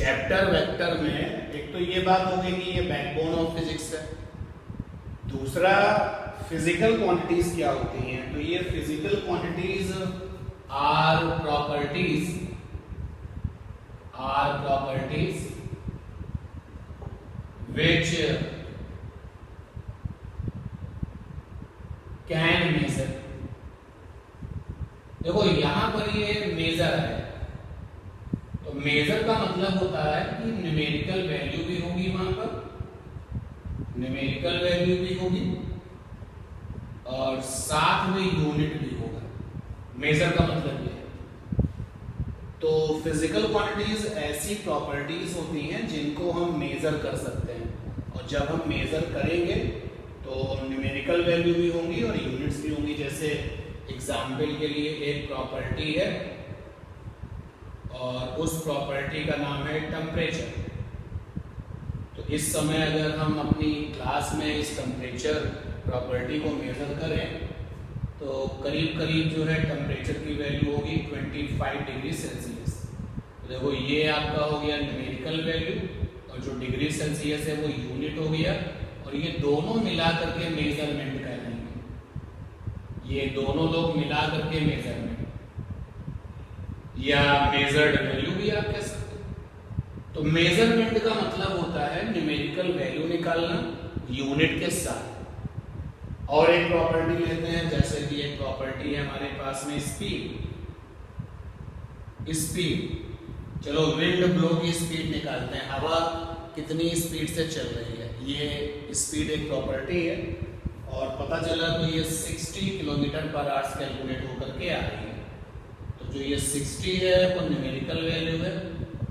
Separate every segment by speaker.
Speaker 1: Chapter vector में एक तो ये बात हो गई कि ये बैकबोन ऑफ फिजिक्स है। दूसरा, फिजिकल क्वांटिटीज क्या होती हैं, तो ये physical quantities are properties which can measure. देखो यहां पर ये मेजर है, तो मेजर का मतलब होता है कि न्यूमेरिकल वैल्यू भी होगी, वहां पर न्यूमेरिकल वैल्यू भी होगी और साथ में यूनिट भी होगा। मेजर का मतलब ये है। तो फिजिकल क्वांटिटीज ऐसी प्रॉपर्टीज होती हैं जिनको हम मेजर कर सकते हैं, और जब हम मेजर करेंगे तो न्यूमेरिकल वैल्यू भी होंगी और यूनिट्स भी होंगी। जैसे एग्जाम्पल के लिए एक प्रॉपर्टी है और उस प्रॉपर्टी का नाम है टेम्परेचर। तो इस समय अगर हम अपनी क्लास में इस टेम्परेचर प्रॉपर्टी को मेजर करें तो करीब करीब जो है टेम्परेचर की वैल्यू होगी 25 डिग्री सेल्सियस। तो देखो ये आपका हो गया न्यूमेरिकल वैल्यू, और जो डिग्री सेल्सियस है वो यूनिट हो गया, और ये दोनों मिला करके मेजरमेंट कहलाएंगे। ये दोनों लोग मिला करके मेजरमेंट या मेजर्ड वैल्यू भी आप कह सकते हो। तो मेजरमेंट का मतलब होता है न्यूमेरिकल वैल्यू निकालना यूनिट के साथ। और एक प्रॉपर्टी लेते हैं, जैसे कि एक प्रॉपर्टी है हमारे पास में स्पीड। चलो विंड ब्लो की स्पीड निकालते हैं, हवा कितनी स्पीड से चल रही है। ये स्पीड एक प्रॉपर्टी है, और पता चला तो ये 60 किलोमीटर पर आवर्स कैलकुलेट होकर के आ रही है। तो जो ये 60 है वो न्यूमेरिकल वैल्यू है,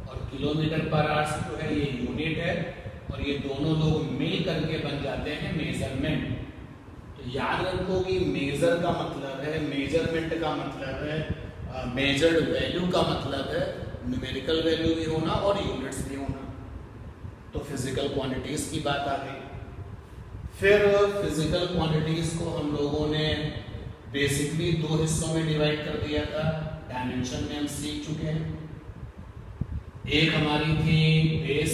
Speaker 1: और किलोमीटर पर आवर्स जो है ये यूनिट है, और ये दोनों लोग मिल करके बन जाते हैं मेजरमेंट। तो याद रखो कि मेजर का मतलब है, मेजरमेंट का मतलब है, मेजर्ड वैल्यू का मतलब है न्यूमेरिकल वैल्यू भी होना और यूनिट्स भी होना। तो फिजिकल क्वांटिटीज की बात आ गई। फिर फिजिकल क्वांटिटीज को हम लोगों ने बेसिकली दो हिस्सों में डिवाइड कर दिया था, डायमेंशन में हम सीख चुके हैं। एक हमारी थी बेस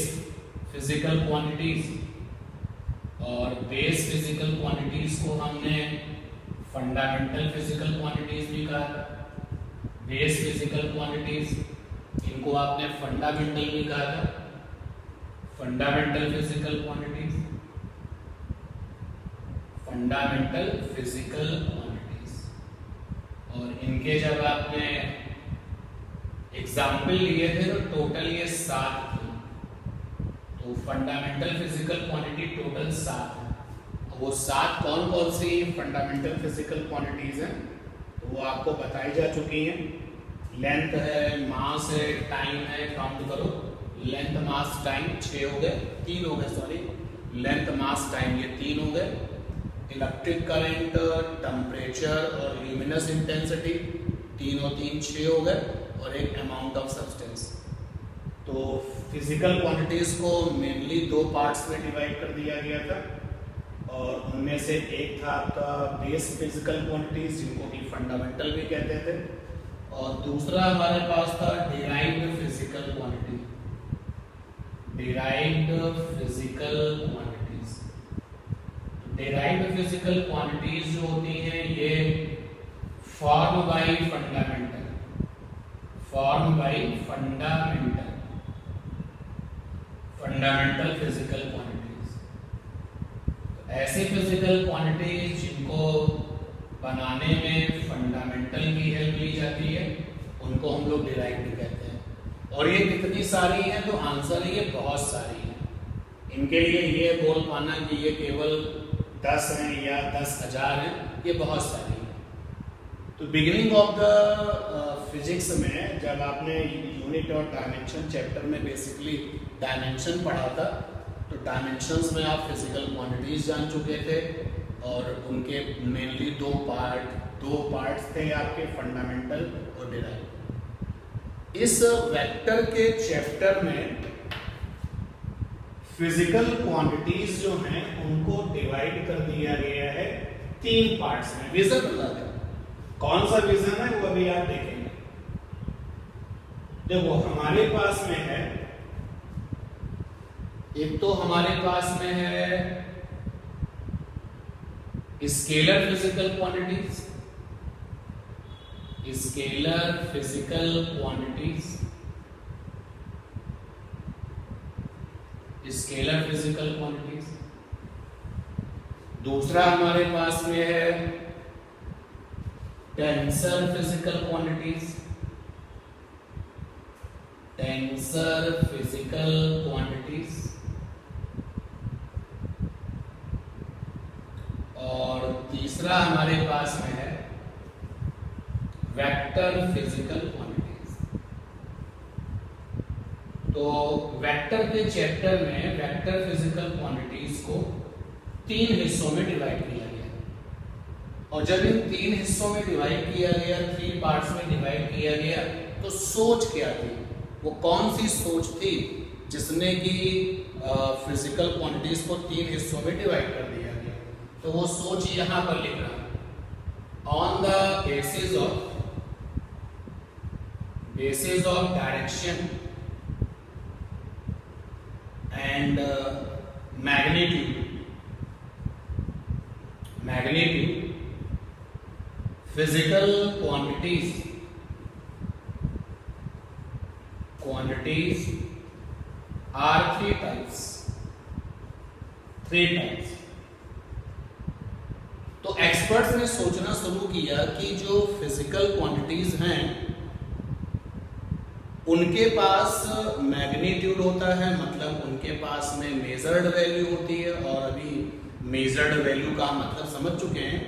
Speaker 1: फिजिकल क्वांटिटीज, और बेस फिजिकल क्वांटिटीज को हमने फंडामेंटल फिजिकल क्वांटिटीज भी कहा। बेस फिजिकल क्वांटिटीज, इनको आपने फंडामेंटल भी कहा था, fundamental physical quantities, fundamental physical quantities. और इनके जब आपने एग्जाम्पल लिए थे तो टोटल ये 7 थे। तो फंडामेंटल फिजिकल क्वांटिटी टोटल 7 है। वो 7 कौन कौन सी फंडामेंटल फिजिकल क्वांटिटीज हैं तो वो आपको बताई जा चुकी हैं। लेंथ है, मास है, टाइम है, काउंट करो, लेंथ मास टाइम 6 हो गए, 3 हो गए, सॉरी, लेंथ मास टाइम ये 3 हो गए। इलेक्ट्रिक करंट, टेम्परेचर और ल्यूमिनस इंटेंसिटी, 3 और 3 6 हो गए, और एक अमाउंट ऑफ सब्सटेंस। तो फिजिकल क्वांटिटीज को मेनली 2 पार्ट्स में डिवाइड कर दिया गया था, और उनमें से एक था आपका बेस फिजिकल क्वांटिटीज, जिनको कि फंडामेंटल भी कहते थे, और दूसरा हमारे पास था derived physical quantity, derived physical quantities. Derived physical quantities जो होती हैं ये form by fundamental, fundamental physical quantities. ऐसे फिजिकल क्वांटिटीज जिनको बनाने में फंडामेंटल की हेल्प ली जाती है उनको हम लोग डिराइव्ड कहते हैं। और ये कितनी सारी हैं, तो आंसर है ये बहुत सारी हैं। इनके लिए ये बोल पाना कि ये केवल 10 हैं या 10,000 हैं, ये बहुत सारी हैं। तो बिगिनिंग ऑफ द फिजिक्स में जब आपने यूनिट और डायमेंशन चैप्टर में बेसिकली डायमेंशन पढ़ा था, तो डायमेंशंस में आप फिजिकल क्वांटिटीज जान चुके थे, और उनके मेनली 2 पार्ट्स थे आपके, फंडामेंटल और डिराइव्ड। इस वेक्टर के चैप्टर में फिजिकल क्वांटिटीज जो हैं उनको डिवाइड कर दिया गया है 3 पार्ट्स में। विजन अलग है, कौन सा विजन है वो अभी आप देखेंगे। देखो हमारे पास में है एक तो हमारे पास में है scalar physical quantities, scalar physical quantities, scalar physical quantities. दूसरा हमारे पास में है tensor physical quantities, tensor physical quantities. और तीसरा हमारे पास में है वेक्टर फिजिकल क्वांटिटीज। तो वेक्टर के चैप्टर में वेक्टर फिजिकल क्वांटिटीज को 3 हिस्सों में डिवाइड किया गया, और जब इन 3 हिस्सों में डिवाइड किया गया, 3 पार्ट्स में डिवाइड किया गया, तो सोच क्या थी, वो कौन सी सोच थी जिसने कि फिजिकल क्वांटिटीज को 3 हिस्सों में डिवाइड कर दिया गया? तो वो सोच यहां पर लिख रहा है। On the basis of direction and magnitude physical quantities are 3 types। तो एक्सपर्ट्स ने सोचना शुरू किया कि जो फिजिकल क्वांटिटीज हैं उनके पास मैग्नीट्यूड होता है, मतलब उनके पास में मेजर्ड वैल्यू होती है। और अभी मेजर्ड वैल्यू का मतलब समझ चुके हैं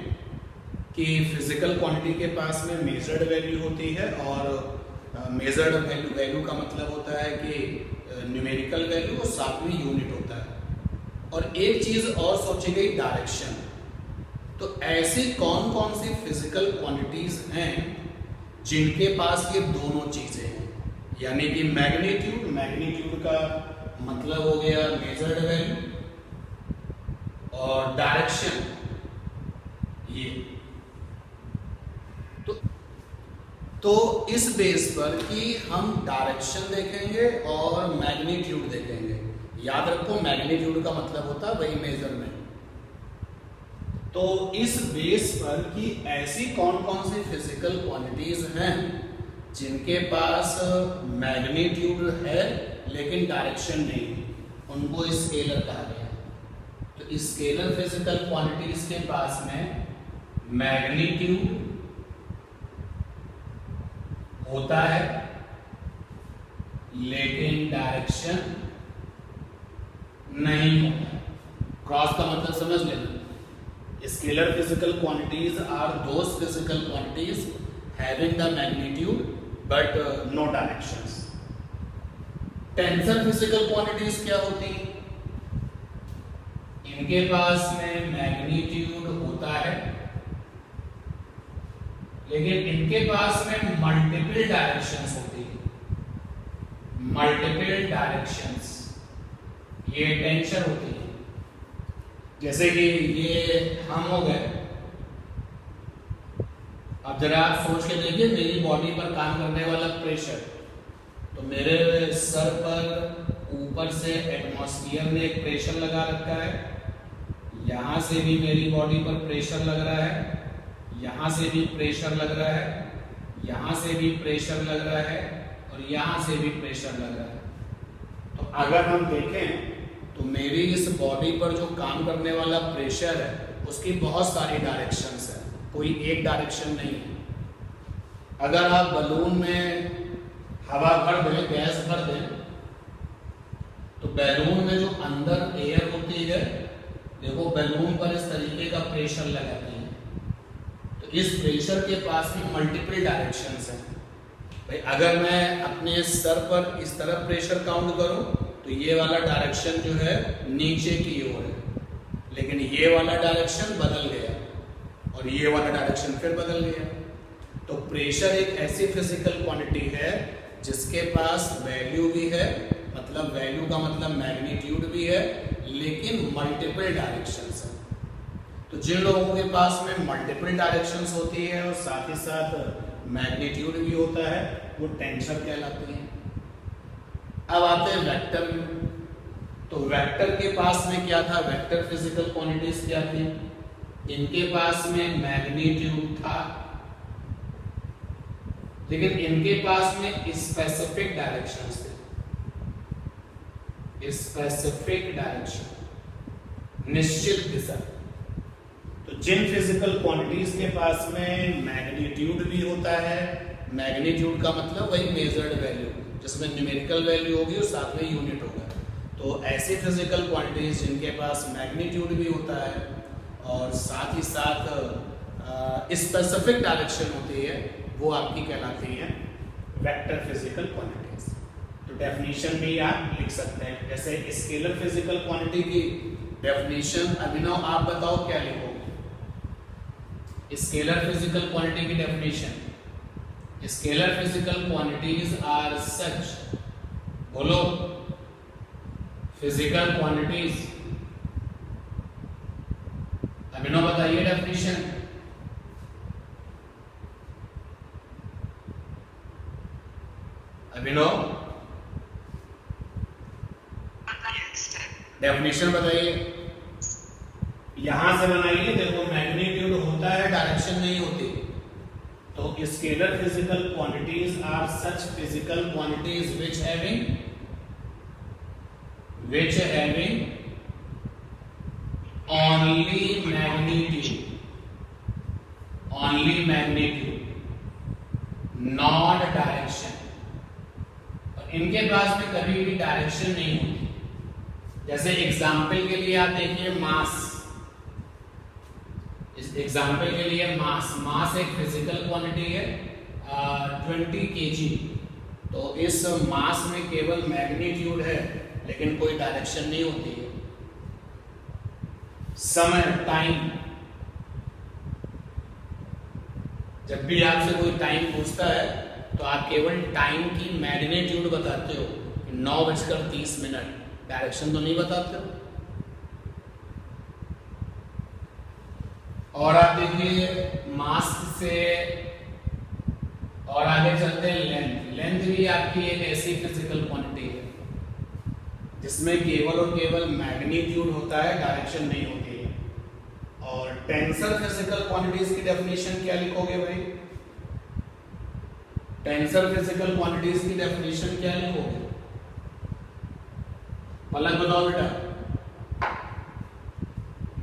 Speaker 1: कि फिजिकल क्वांटिटी के पास में मेजर्ड वैल्यू होती है, और मेजर्ड वैल्यू का मतलब होता है कि न्यूमेरिकल वैल्यू और साथ में यूनिट होता है। और एक चीज और सोची गई, डायरेक्शन। तो ऐसी कौन कौन सी फिजिकल क्वांटिटीज हैं जिनके पास ये दोनों चीजें हैं, यानी कि मैग्नीट्यूड का मतलब हो गया मेजर्ड वैल्यू, और डायरेक्शन ये। तो इस बेस पर कि हम डायरेक्शन देखेंगे और मैग्नीट्यूड देखेंगे। याद रखो, मैग्नीट्यूड का मतलब होता है वही मेजरमेंट। तो इस बेस पर कि ऐसी कौन कौन सी फिजिकल क्वांटिटीज हैं जिनके पास मैग्नीट्यूड है लेकिन डायरेक्शन नहीं है, उनको स्केलर कहा गया। तो स्केलर फिजिकल क्वांटिटीज के पास में मैग्नीट्यूड होता है लेकिन डायरेक्शन नहीं होता। क्रॉस का मतलब समझ लेना। Scalar physical quantities are those physical quantities having the magnitude but no directions. Tensor physical quantities क्या होती? इनके पास में मैग्नीट्यूड होता है लेकिन इनके पास में मल्टीपल डायरेक्शंस होती है। मल्टीपल डायरेक्शंस ये टेंसर होती है। जैसे कि ये हम हो गए, अब जरा आप सोच के देखिए मेरी बॉडी पर काम करने वाला प्रेशर। तो मेरे सर पर ऊपर से एटमॉस्फेयर ने एक प्रेशर लगा रखा है, यहां से भी मेरी बॉडी पर प्रेशर लग रहा है, यहां से भी प्रेशर लग रहा है, यहां से भी प्रेशर लग रहा है, और यहां से भी प्रेशर लग रहा है। तो अगर हम देखें तो मेरी इस बॉडी पर जो काम करने वाला प्रेशर है उसकी बहुत सारी डायरेक्शंस है, कोई एक डायरेक्शन नहीं है। अगर आप बलून में हवा भर दें, गैस भर दें, तो बैलून में जो अंदर एयर होती है, देखो बैलून पर इस तरीके का प्रेशर लगाते हैं, तो इस प्रेशर के पास में मल्टीपल डायरेक्शंस हैं। भाई अगर मैं अपने सर पर इस तरफ प्रेशर काउंट करूं तो ये वाला डायरेक्शन जो है नीचे की ओर है, लेकिन ये वाला डायरेक्शन बदल गया और ये वाला डायरेक्शन फिर बदल गया। तो प्रेशर एक ऐसी फिजिकल क्वांटिटी है जिसके पास वैल्यू भी है, मतलब वैल्यू का मतलब मैग्नीट्यूड भी है, लेकिन मल्टीपल डायरेक्शंस है। तो जिन लोगों के पास में मल्टीपल डायरेक्शंस होती है और साथ ही साथ मैग्नीट्यूड भी होता है, वो टेंसर कहलाती है। अब आते हैं वेक्टर व्यू। तो वेक्टर के पास में क्या था, वेक्टर फिजिकल क्वांटिटीज क्या थी, इनके पास में मैग्नीट्यूड था, लेकिन इनके पास में स्पेसिफिक डायरेक्शंस थे, स्पेसिफिक डायरेक्शन, निश्चित दिशा। तो जिन फिजिकल क्वांटिटीज के पास में मैग्नीट्यूड भी होता है, मैग्नीट्यूड का मतलब वही मेजर्ड वैल्यू, जिसमें न्यूमेरिकल वैल्यू होगी और साथ में यूनिट होगा, तो ऐसी फिजिकल क्वांटिटीज जिनके पास मैग्नीट्यूड भी होता है और साथ ही साथ स्पेसिफिक डायरेक्शन होती है, वो आपकी कहलाती है वेक्टर फिजिकल क्वांटिटीज। तो डेफिनेशन भी आप लिख सकते हैं, जैसे स्केलर फिजिकल क्वांटिटी की डेफिनेशन अभिनव आप बताओ क्या लिखोगे? स्केलर फिजिकल क्वांटिटी की definition, scalar physical quantities are such, बोलो, फिजिकल क्वांटिटीज, अभिनव बताइए डेफिनेशन। अभिनव डेफिनेशन बताइए, यहां से बनाइए। देखो मैग्नीट्यूड होता है, डायरेक्शन नहीं होती। तो scalar physical quantities are such physical quantities which having only magnitude, not direction। और इनके पास में कभी भी डायरेक्शन नहीं होती। जैसे एग्जाम्पल के लिए आप देखिए मास, इस एग्जाम्पल के लिए मास एक फिजिकल क्वांटिटी है 20 kg। तो इस मास में केवल मैग्नीट्यूड है लेकिन कोई डायरेक्शन नहीं होती है। समय, टाइम, जब भी आपसे कोई टाइम पूछता है तो आप केवल टाइम की मैग्नीट्यूड बताते हो, 9:30, डायरेक्शन तो नहीं बताते हो। और आप देखिए मास से और आगे चलते हैं लेंथ भी आपकी एक ऐसी फिजिकल क्वांटिटी है जिसमें केवल और केवल मैग्नीट्यूड होता है, डायरेक्शन नहीं होती है। और टेंसर फिजिकल क्वांटिटीज की डेफिनेशन क्या लिखोगे भाई? टेंसर फिजिकल क्वांटिटीज की डेफिनेशन क्या लिखोगे? पलक बताओ बेटा।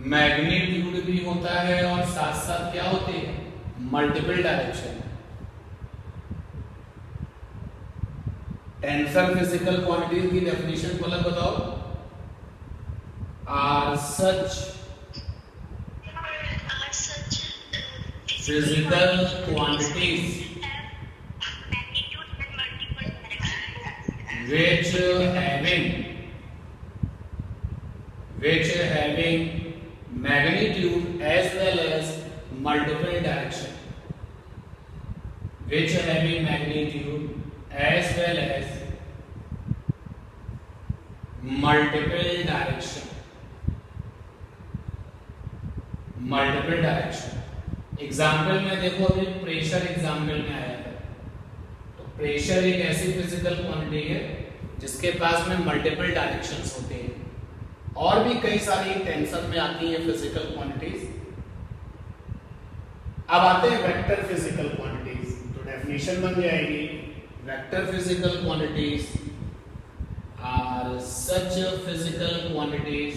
Speaker 1: मैग्नीट्यूड भी होता है और साथ साथ क्या होते हैं? Multiple direction. Tensor physical quantities की डेफिनेशन पलक बताओ। Are such physical quantities which having magnitude as well as multiple direction, which having magnitude as well as multiple direction। Example में देखो, अभी प्रेशर एग्जाम्पल में आया था। तो प्रेशर एक ऐसी फिजिकल क्वांटिटी है जिसके पास में मल्टीपल डायरेक्शंस होते हैं। और भी कई सारी टेंसर में आती हैं फिजिकल क्वांटिटीज। अब आते हैं वेक्टर फिजिकल क्वांटिटीज। तो डेफिनेशन बन जाएगी, vector physical quantities are such physical quantities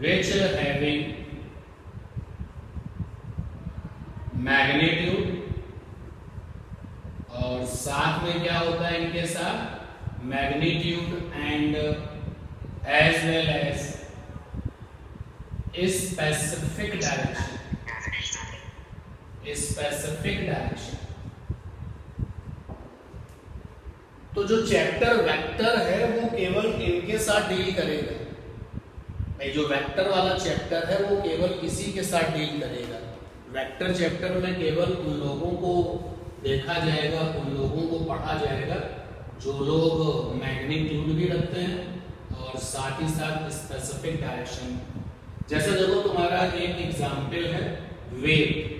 Speaker 1: which having magnitude, और साथ में क्या होता है इनके साथ? Magnitude and as well as specific direction. तो जो चैप्टर वेक्टर है वो केवल इनके साथ डील करेगा। जो वेक्टर वाला चैप्टर है वो केवल इसी के साथ डील करेगा। वेक्टर चैप्टर में केवल उन लोगों को देखा जाएगा, उन लोगों को पढ़ा जाएगा जो लोग मैग्नीट्यूड भी रखते हैं और साथ ही साथ स्पेसिफिक डायरेक्शन। जैसे देखो तुम्हारा एक एग्जाम्पल है वेट।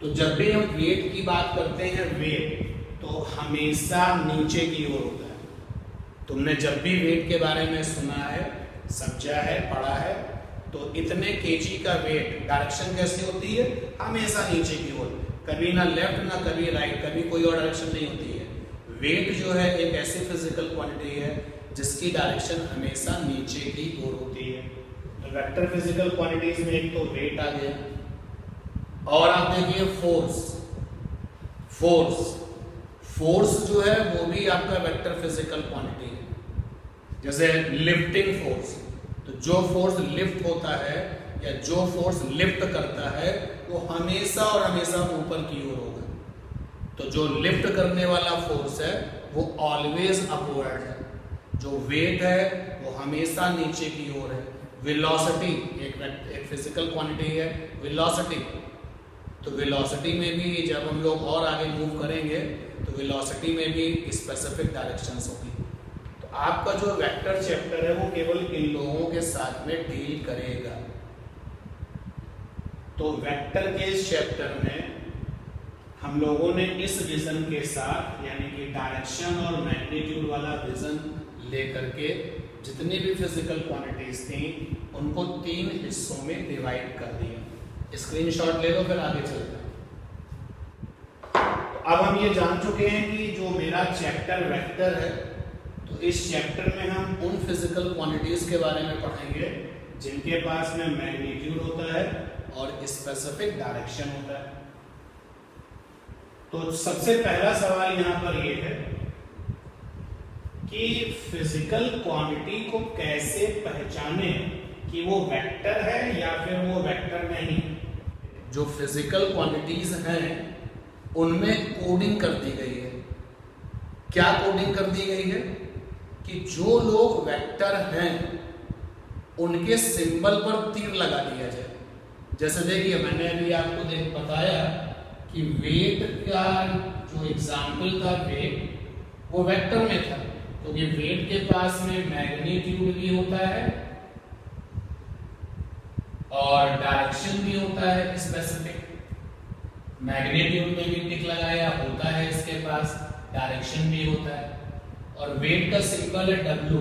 Speaker 1: तो जब भी हम वेट की बात करते हैं, वेट तो हमेशा नीचे की ओर होता है। तुमने जब भी वेट के बारे में सुना है, समझा है, पढ़ा है, तो इतने केजी का वेट डायरेक्शन कैसे होती है? हमेशा नीचे की ओर, कभी ना लेफ्ट ना कभी राइट, कभी कोई और डायरेक्शन नहीं होती है। वेट जो है एक ऐसी फिजिकल क्वांटिटी है जिसकी डायरेक्शन हमेशा नीचे की ओर होती है। तो वेक्टर फिजिकल क्वांटिटीज में एक तो वेट आ गया, और आप देखिए फोर्स। फोर्स जो है वो भी आपका वेक्टर फिजिकल क्वांटिटी है। जैसे लिफ्टिंग फोर्स, तो जो फोर्स लिफ्ट होता है या जो फोर्स लिफ्ट करता है वो हमेशा और हमेशा ऊपर की ओर होगा। तो जो लिफ्ट करने वाला फोर्स है वो ऑलवेज अपवर्ड है, जो वेट है वो हमेशा नीचे की ओर है। वेलोसिटी एक फिजिकल क्वांटिटी है, वेलोसिटी। तो वेलोसिटी में भी जब हम लोग और आगे मूव करेंगे तो वेलोसिटी में भी स्पेसिफिक डायरेक्शंस होगी। तो आपका जो वेक्टर चैप्टर है वो केवल इन लोगों के साथ में डील करेगा। तो वेक्टर के इस चैप्टर में हम लोगों ने इस विजन के साथ, यानी कि डायरेक्शन और मैग्नीट्यूड वाला विजन लेकर के जितनी भी फिजिकल क्वांटिटीज थी उनको 3 हिस्सों में डिवाइड कर दिया। स्क्रीनशॉट ले लो, फिर आगे चलते हैं। तो अब हम ये जान चुके हैं कि जो मेरा चैप्टर वेक्टर है, तो इस चैप्टर में हम उन फिजिकल क्वांटिटीज के बारे में पढ़ेंगे जिनके पास में मैग्नीट्यूड होता है और स्पेसिफिक डायरेक्शन होता है। तो सबसे पहला सवाल यहां पर यह है कि फिजिकल क्वांटिटी को कैसे पहचाने कि वो वेक्टर है या फिर वो वेक्टर नहीं। जो फिजिकल क्वांटिटीज हैं उनमें कोडिंग कर दी गई है। क्या कोडिंग कर दी गई है? कि जो लोग वेक्टर हैं उनके सिंबल पर तीर लगा दिया जाए। जैसे देखिए, मैंने अभी आपको बताया कि वेट का जो एग्जाम्पल था, वेट वो वेक्टर में था, क्योंकि वेट के पास में मैग्नीट्यूड भी होता है और डायरेक्शन भी होता है स्पेसिफिक। मैग्नीट्यूड में भी टिक लगाया होता है, इसके पास डायरेक्शन भी होता है। और वेट का सिंबल है डब्ल्यू,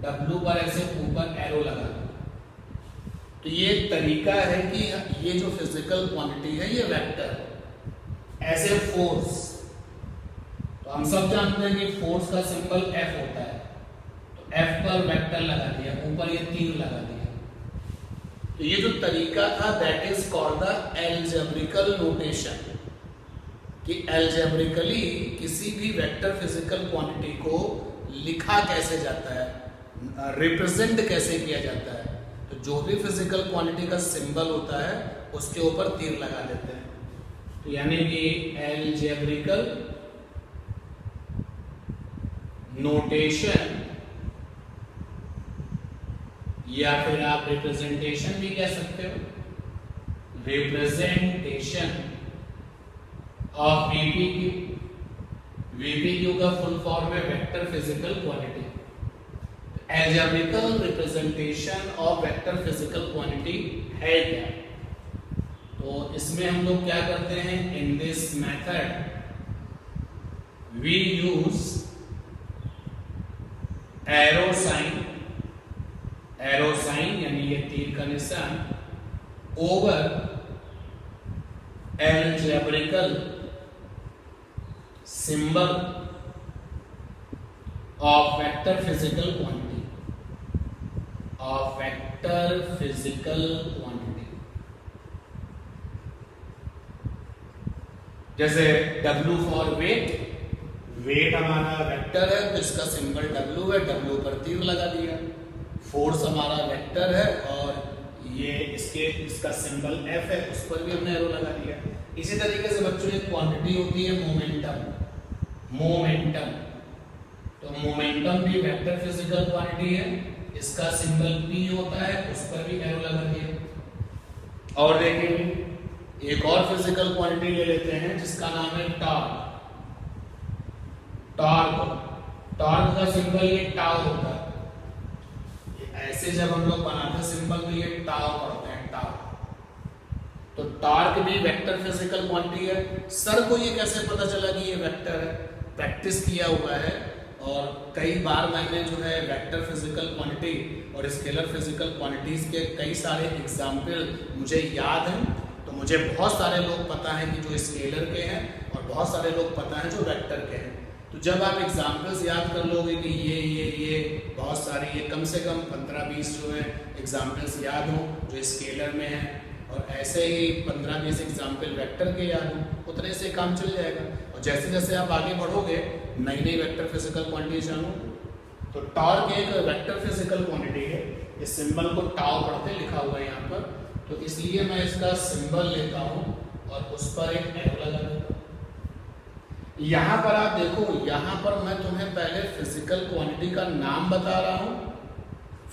Speaker 1: डब्ल्यू पर ऐसे ऊपर एरो लगा। तो ये तरीका है कि ये जो फिजिकल क्वांटिटी है ये वेक्टर है। ऐसे फोर्स, तो हम सब जानते हैं कि फोर्स का सिंबल F होता है, तो F पर वेक्टर लगा दिया, ऊपर ये तीर लगा दिया। तो ये जो तरीका था that is called the algebraical notation, कि एल्जेब्रिकली किसी भी वेक्टर फिजिकल क्वांटिटी को लिखा कैसे जाता है, रिप्रेजेंट कैसे किया जाता है। तो जो भी फिजिकल क्वांटिटी का सिंबल होता है उसके ऊपर तीर लगा देते हैं। तो यानी कि एल्जेब्रिकल नोटेशन, या फिर आप रिप्रेजेंटेशन भी कह सकते हो, रिप्रेजेंटेशन ऑफ वीपीक्यू। वीपीक्यू का फुल फॉर्म है vector physical quantity. Algebraical representation of vector physical quantity है क्या? तो इसमें हम लोग क्या करते हैं, in this method we use arrow sign, arrow sign यानी ये तीर का निशान, over algebraical symbol of vector physical quantity, of vector physical quantity. जैसे W फॉर वेट, वेट हमारा वेक्टर है तो इसका सिंबल W है, W पर तीर लगा दिया। फोर्स हमारा वेक्टर है और ये इसका सिंबल F है, उस पर भी हमने एरो लगा दिया। इसी तरीके से बच्चों एक क्वांटिटी होती है मोमेंटम, मोमेंटम। तो मोमेंटम भी वेक्टर फिजिकल क्वांटिटी है, इसका सिंबल P होता है, उस पर भी एरो लगा दिया। और देखेंगे एक और फिजिकल क्वांटिटी ले लेते हैं जिसका नाम है टॉर्क। टॉर्क, टॉर्क का सिंबल ये टाउ होता है। ऐसे जब हम लोग बनाते सिंबल तो ये टाउ पढ़ते हैं, टाउ। तो टॉर्क भी वेक्टर फिजिकल क्वांटिटी है। सर को ये कैसे पता चला कि ये वेक्टर है? प्रैक्टिस किया हुआ है और कई बार मैंने जो है वेक्टर फिजिकल क्वांटिटी और स्केलर फिजिकल क्वांटिटीज के कई सारे एग्जाम्पल मुझे याद हैं। तो मुझे बहुत सारे लोग पता है कि जो स्केलर के हैं और बहुत सारे लोग पता है जो वेक्टर के हैं। तो जब आप एग्जाम्पल्स याद कर लोगे कि ये बहुत सारी, ये कम से कम 15-20 जो है एग्जाम्पल्स याद हो जो स्केलर में है, और ऐसे ही 15-20 एग्जाम्पल वेक्टर के याद हो, उतने से काम चल जाएगा। और जैसे जैसे आप आगे बढ़ोगे नई नई वेक्टर फिजिकल क्वांटिटी जानो। तो टॉर्क एक वेक्टर फिजिकल क्वांटिटी है। इस सिंबल को टाउ पढ़ते लिखा हुआ है यहाँ पर, तो इसलिए मैं इसका सिंबल लेता हूँ और उस पर एक एरो लगा देता हूँ। यहाँ पर आप देखो, यहाँ पर मैं तुम्हें पहले फिजिकल क्वांटिटी का नाम बता रहा हूँ,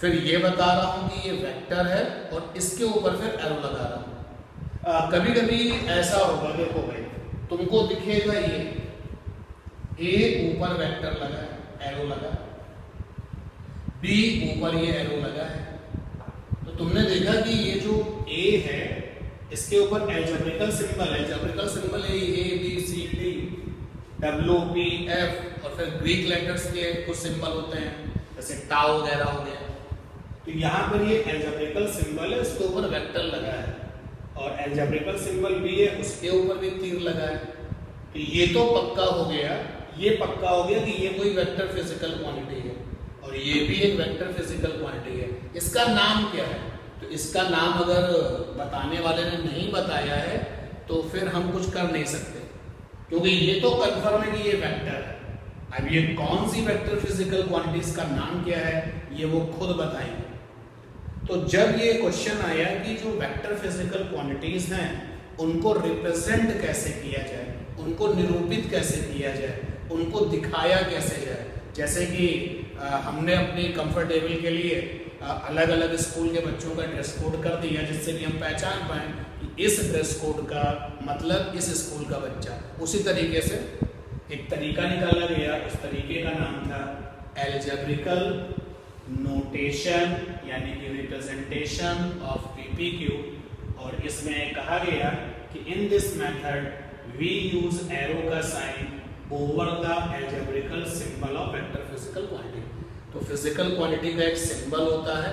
Speaker 1: फिर ये बता रहा हूँ कि ये वेक्टर है, और इसके ऊपर फिर एरो लगा रहा हूँ। कभी कभी ऐसा होगा, देखो भाई तुमको दिखेगा ये ऊपर वेक्टर लगा है, एरो लगा, बी ऊपर ये एरो लगा है। तो तुमने देखा कि ये जो ए है इसके ऊपर एल्जेब्रिकल सिंबल है। एल्जेब्रिकल सिंबल है A B C D W P F, और फिर ग्रीक लेटर्स के कुछ सिंबल होते हैं जैसे टाउ वगैरह हो गया। तो यहाँ पर ये एल्जेब्रिकल सिंबल है, उसके ऊपर वेक्टर लगा है, और एल्जेब्रिकल सिंबल भी है, उसके ऊपर भी तीर लगा है। तो ये तो पक्का हो गया, ये पक्का हो गया कि ये कोई वेक्टर फिजिकल क्वांटिटी है, और ये भी एक वेक्टर फिजिकल क्वांटिटी है। इसका नाम क्या है? तो इसका नाम अगर बताने वाले ने नहीं बताया है तो फिर हम कुछ कर नहीं सकते, क्योंकि ये तो कंफर्म है कि ये वेक्टर है। अब ये कौन सी वेक्टर फिजिकल क्वांटिटीज का नाम क्या है ये वो खुद बताएंगे। तो जब ये क्वेश्चन आया कि जो वेक्टर फिजिकल क्वांटिटीज हैं उनको रिप्रेजेंट कैसे किया जाए, उनको निरूपित कैसे किया जाए, उनको दिखाया कैसे जाए, जैसे कि हमने अपनी कंफर्टेबल के लिए अलग अलग स्कूल के बच्चों का ड्रेस कोड कर दिया, जिससे कि हम पहचान पाए कि इस ड्रेस कोड का मतलब इस स्कूल का बच्चा। उसी तरीके से एक तरीका निकाला गया, उस तरीके का नाम था एल्जेब्रिकल नोटेशन, यानी कि रिप्रेजेंटेशन ऑफ पीपीक्यू। और इसमें कहा गया कि in this method we use arrow का sign over the algebraic symbol of vector physical quantity. तो फिजिकल क्वांटिटी का एक सिंबल होता है,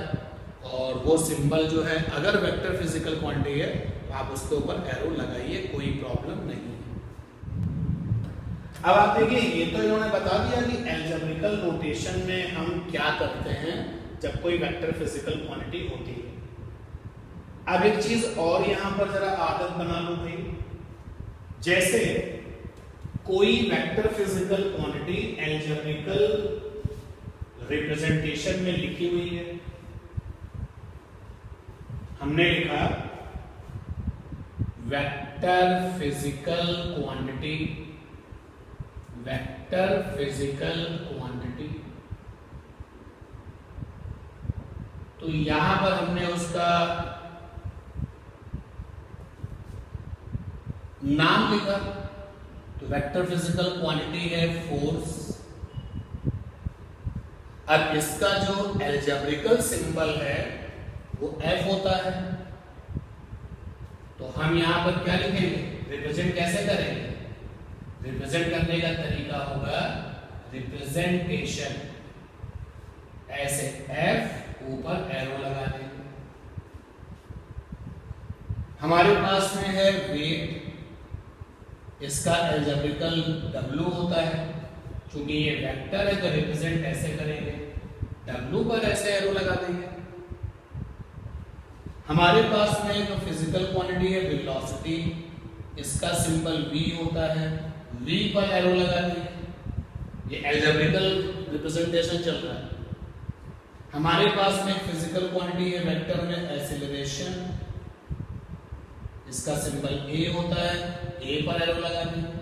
Speaker 1: और वो सिंबल जो है अगर वेक्टर फिजिकल क्वांटिटी है तो आप उसके ऊपर एरो लगाइए, कोई प्रॉब्लम नहीं है। अब आप देखिए, ये तो इन्होंने बता दिया कि एल्जेब्रिकल नोटेशन में हम क्या करते हैं जब कोई वेक्टर फिजिकल क्वांटिटी होती है। अब एक चीज और यहां पर जरा आदत बना लो भाई, जैसे कोई vector physical quantity algebraical representation में लिखी हुई है, हमने लिखा vector physical quantity, vector physical quantity. तो यहां पर हमने उसका नाम लिखा, तो वेक्टर फिजिकल क्वांटिटी है फोर्स। अब इसका जो एल्जेब्रिकल सिंबल है वो F होता है, तो हम यहां पर क्या लिखेंगे, रिप्रेजेंट कैसे करेंगे? रिप्रेजेंट करने का तरीका होगा रिप्रेजेंटेशन, ऐसे F ऊपर एरो लगा देंगे। हमारे पास में है वेट, इसका एल्जेब्रिकल W होता है, चूंकि ये वेक्टर है तो रिप्रेजेंट ऐसे करेंगे, W पर ऐसे एरो लगा देंगे। हमारे पास में एक फिजिकल क्वांटिटी है वेलोसिटी, इसका सिंबल V होता है, V पर एरो लगा देंगे, ये एल्जेब्रिकल रिप्रेजेंटेशन चल रहा है। हमारे पास में फिजिकल क्वांटिटी है वेक्टर में एक्सीलरेशन, इसका सिंबल A होता है, A पर एरो लगा देंगे।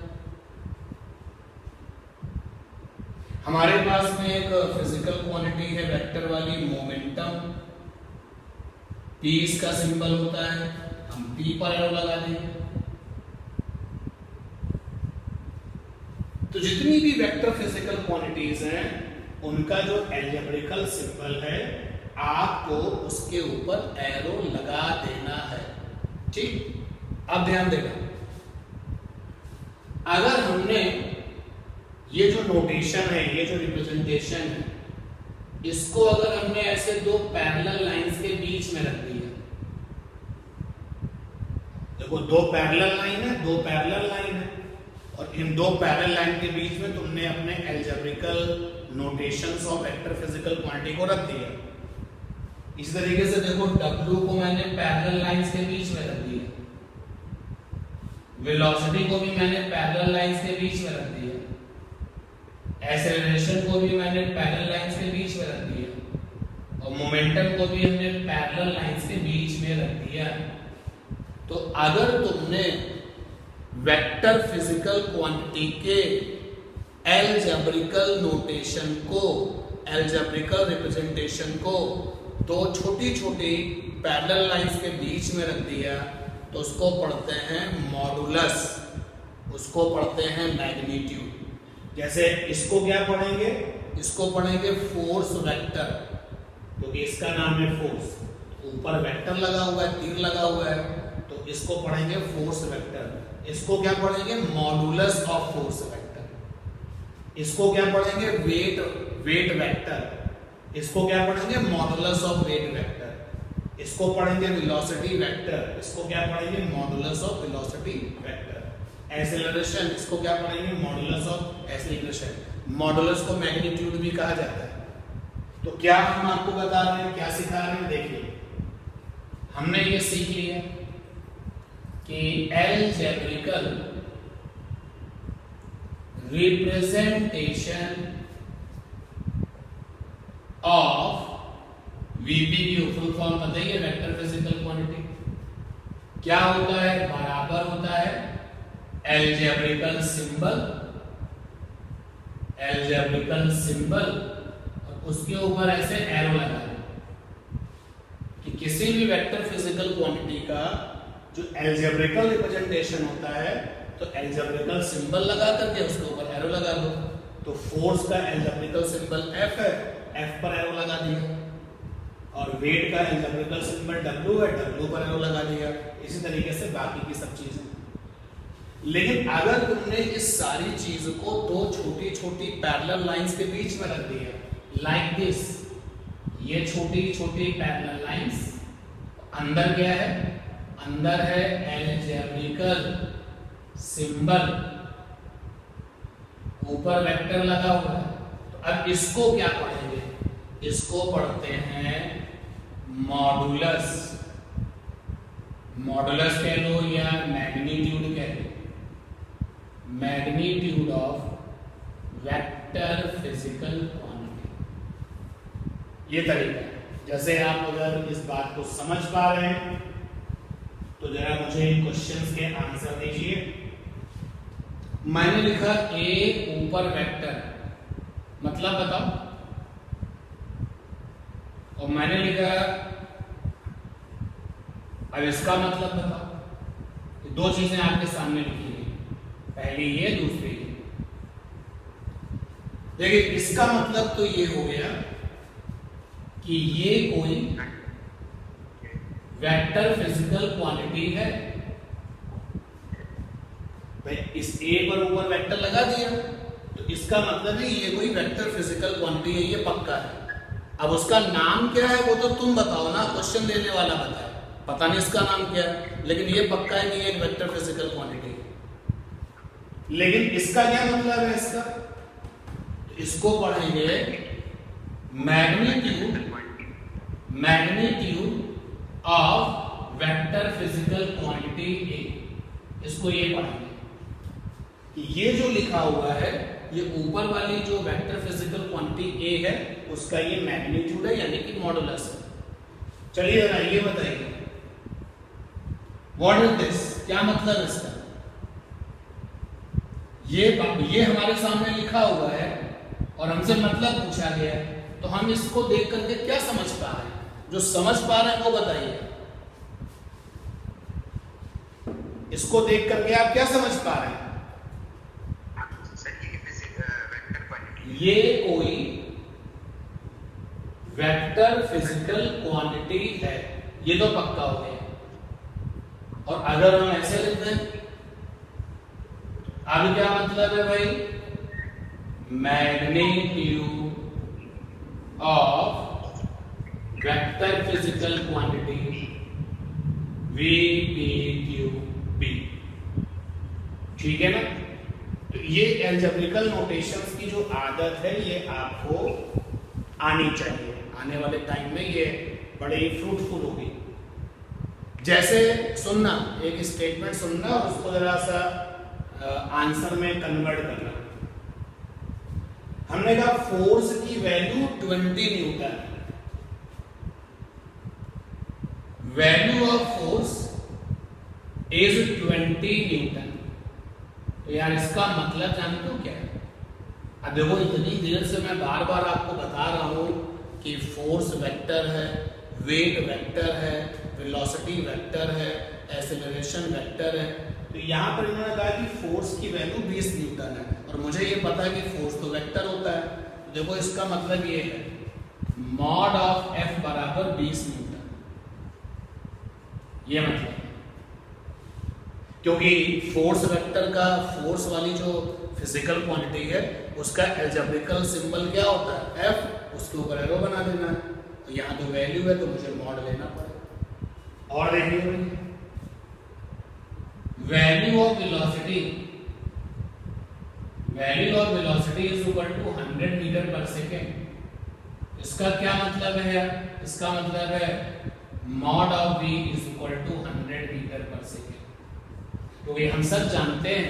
Speaker 1: हमारे पास में एक फिजिकल क्वांटिटी है वेक्टर वाली मोमेंटम, P इसका सिंबल होता है, हम P पर एरो लगा देंगे। तो जितनी भी वेक्टर फिजिकल क्वांटिटीज हैं उनका जो एल्जेब्रिकल सिंबल है आपको उसके ऊपर एरो लगा देना है, ठीक। अब ध्यान देना, अगर हमने ये जो नोटेशन है, ये जो रिप्रेजेंटेशन है, इसको अगर हमने ऐसे दो पैरेलल लाइंस के बीच में रख दिया, देखो दो पैरेलल लाइन है, दो पैरेलल लाइन है, और इन दो पैरेलल लाइन के बीच में तुमने अपने algebraic notations of vector physical quantity को रख दिया। इस तरीके से देखो W को मैंने पैरेलल लाइंस के बीच में रख दिया, वेलोसिटी को भी मैंने पैरेलल लाइंस के बीच में रख दिया, एक्सेलरेशन को भी मैंने पैरेलल लाइंस के बीच में रख दिया, और मोमेंटम को भी हमने पैरेलल लाइंस के बीच में रख दिया। तो अगर तुमने वेक्टर फिजिकल क्वांटिटी के अलजेब्रिकल नोटेशन को, अलजेब्रिकल रिप्रेजेंटेशन को दो छोटी छोटी पैरेलल लाइंस के बीच में रख दिया, तो उसको पढ़ते हैं मॉडुलस, उसको पढ़ते हैं मैग्नीट्यूड। जैसे इसको क्या पढ़ेंगे, इसको पढ़ेंगे फोर्स वेक्टर, क्योंकि इसका नाम है फोर्स, ऊपर वेक्टर लगा हुआ है, तीर लगा हुआ है, तो इसको पढ़ेंगे फोर्स वेक्टर। इसको क्या पढ़ेंगे, मॉडुलस ऑफ फोर्स वेक्टर। इसको क्या पढ़ेंगे, वेट वेक्टर। इसको क्या पढ़ेंगे, मॉडुलस ऑफ वेट वेक्टर। इसको पढ़ेंगे वेलोसिटी वेक्टर। इसको क्या पढ़ेंगे, modulus of velocity vector. Acceleration, इसको क्या पढ़ेंगे, मॉडुलस ऑफ एक्सेलरेशन। मॉडुलस को मैग्नीट्यूड भी कहा जाता है। तो क्या हम आपको बता रहे हैं, क्या सिखा रहे हैं, देखिए हमने ये सीख लिया कि अलजेब्रिकल रिप्रेजेंटेशन ऑफ वीपीक्यू, फुल फॉर्म बताइए, वेक्टर फिजिकल क्वांटिटी, क्या होता है, बराबर होता है अलजेब्रिकल सिंबल, अलजेब्रिकल सिंबल, और उसके ऊपर ऐसे एरो लगा दो कि किसी भी वेक्टर फिजिकल क्वांटिटी का जो अलजेब्रिकल रिप्रेजेंटेशन होता है, तो अलजेब्रिकल सिंबल लगा करके उसके ऊपर एरो लगा दो। तो फोर्स का अलजेब्रिकल सिंबल F है, F पर एरो लगा दिया, और वेट का अलजेब्रिकल सिंबल W है, W पर एरो लगा दिया। इसी तरीके से बाकी की सब चीजें। लेकिन अगर तुमने इस सारी चीज को दो छोटी छोटी पैरेलल लाइंस के बीच में रख दिया, लाइक दिस, ये छोटी छोटी पैरेलल लाइंस, अंदर क्या है, अंदर है अलजेब्रिकल सिंबल, ऊपर वेक्टर लगा हुआ है। तो अब इसको क्या पढ़ेंगे, इसको पढ़ते हैं मॉडुलस, मॉडुलस कह लो या मैग्नीट्यूड कह लो, magnitude of vector physical quantity. ये तरीका है। जैसे आप अगर इस बात को समझ पा रहे हैं तो जरा मुझे इन क्वेश्चंस के आंसर दीजिए। मैंने लिखा ए ऊपर वेक्टर, मतलब बताओ, और मैंने लिखा, अब इसका मतलब बताओ। दो चीजें आपके सामने लिखी है, पहली ये, दूसरी ये। देखिए इसका मतलब तो ये हो गया कि ये कोई वेक्टर फिजिकल क्वांटिटी है। भाई इस ए पर ऊपर वेक्टर लगा दिया, तो इसका मतलब है ये कोई वेक्टर फिजिकल क्वांटिटी है, ये पक्का है। अब उसका नाम क्या है वो तो तुम बताओ ना, क्वेश्चन देने वाला बताए, पता नहीं इसका नाम क्या है, लेकिन ये पक्का है कि ये एक वेक्टर फिजिकल क्वांटिटी है। लेकिन इसका क्या मतलब है, इसका, तो इसको पढ़ेंगे magnitude, magnitude of vector physical quantity A. इसको ये पढ़ेंगे कि ये जो लिखा हुआ है, ये ऊपर वाली जो वेक्टर फिजिकल क्वांटिटी ए है, उसका ये मैग्नीट्यूड है, यानी कि मॉडुलस है। चलिए जरा ये बताइए, व्हाट इज दिस, क्या मतलब इसका। ये हमारे सामने लिखा हुआ है और हमसे मतलब पूछा गया है, तो हम इसको देख करके क्या समझ पा रहे हैं, जो समझ पा रहे हैं वो बताइए। इसको देख करके आप क्या समझ पा रहे हैं। ये कोई वेक्टर फिजिकल क्वांटिटी है, ये तो पक्का हो गया। और अगर हम ऐसे लिख दें, अब क्या मतलब है भाई, magnitude of vector physical quantity VPQB, ठीक है ना। तो ये एल्जेब्रिकल नोटेशंस की जो आदत है ये आपको आनी चाहिए, आने वाले टाइम में ये बड़ी फ्रूटफुल होगी। जैसे सुनना, एक स्टेटमेंट सुनना और उसको जरा सा आंसर में कन्वर्ट करना। हमने कहा फोर्स की value 20 Newton, value of force is 20 Newton. तो यार इसका मतलब जानते हो क्या है? अब देखो इतनी देर से मैं बार बार आपको बता रहा हूं कि फोर्स वेक्टर है, वेट वेक्टर है, वेलोसिटी वेक्टर है, एक्सेलरेशन वेक्टर है। तो यहां पर इन्होंने कहा कि फोर्स की वैल्यू 20 न्यूटन है और मुझे ये पता है कि फोर्स तो वेक्टर होता है। तो देखो इसका मतलब ये है मॉड ऑफ F बराबर 20 न्यूटन, ये मतलब, क्योंकि फोर्स वेक्टर का फोर्स वाली जो फिजिकल क्वांटिटी है उसका एल्जेब्रिकल सिंबल क्या होता है? F, उसके ऊपर एरो बना देना है। तो यहाँ तो वैल्यू है तो मुझे मॉड लेना पड़ेगा। और देखिए value of velocity, value of velocity is equal to 100 metre per second. इसका क्या मतलब है यार? इसका मतलब है mod of v is equal to 100 metre per second. क्योंकि हम सब जानते हैं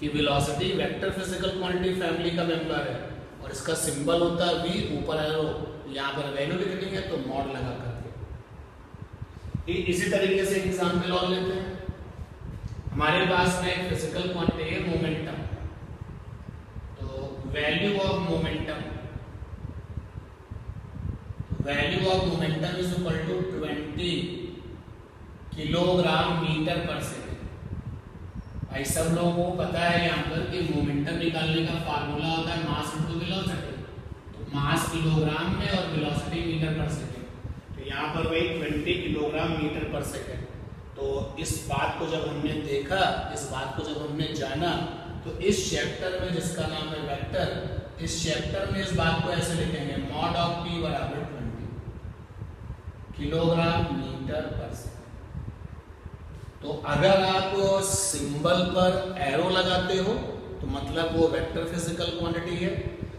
Speaker 1: कि velocity vector physical quantity family का मेंबर है और इसका सिंबल होता है v, ऊपर एरो। यहाँ पर वैल्यू लिखनी है तो मॉड लगा करके। इसी तरीके से एग्जांपल और लेते हैं। हमारे पास में एक फिजिकल क्वांटिटी है मोमेंटम। तो value of momentum, value of momentum is equal to 20 kilogram metre per second. भाई सब लोगों को पता है यहाँ पर कि मोमेंटम निकालने का फार्मूला होता है मास इनटू वेलोसिटी। तो मास किलोग्राम में और वेलोसिटी मीटर पर सेकेंड। तो यहाँ पर वही 20 किलोग्राम मीटर पर सेकेंड। तो इस बात को जब हमने देखा, इस बात को जब हमने जाना, तो इस चैप्टर में जिसका नाम है वेक्टर, इस चैप्टर में इस बात को ऐसे लिखेंगे मॉड ऑफ P बराबर 20 किलोग्राम मीटर पर सेकेंड। तो अगर आप सिंबल पर एरो लगाते हो तो मतलब वो वेक्टर फिजिकल क्वांटिटी है,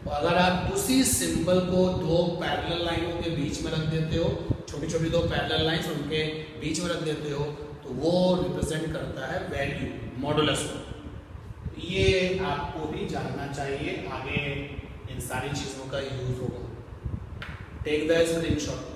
Speaker 1: और अगर आप उसी सिंबल को दो पैरेलल लाइनों के बीच में रख देते हो, छोटी छोटी दो पैरेलल लाइंस उनके बीच में रख देते हो, तो वो रिप्रेजेंट करता है वैल्यू, मॉडुलस को। ये आपको भी जानना चाहिए, आगे इन सारी चीजों का यूज होगा। Take the screenshot.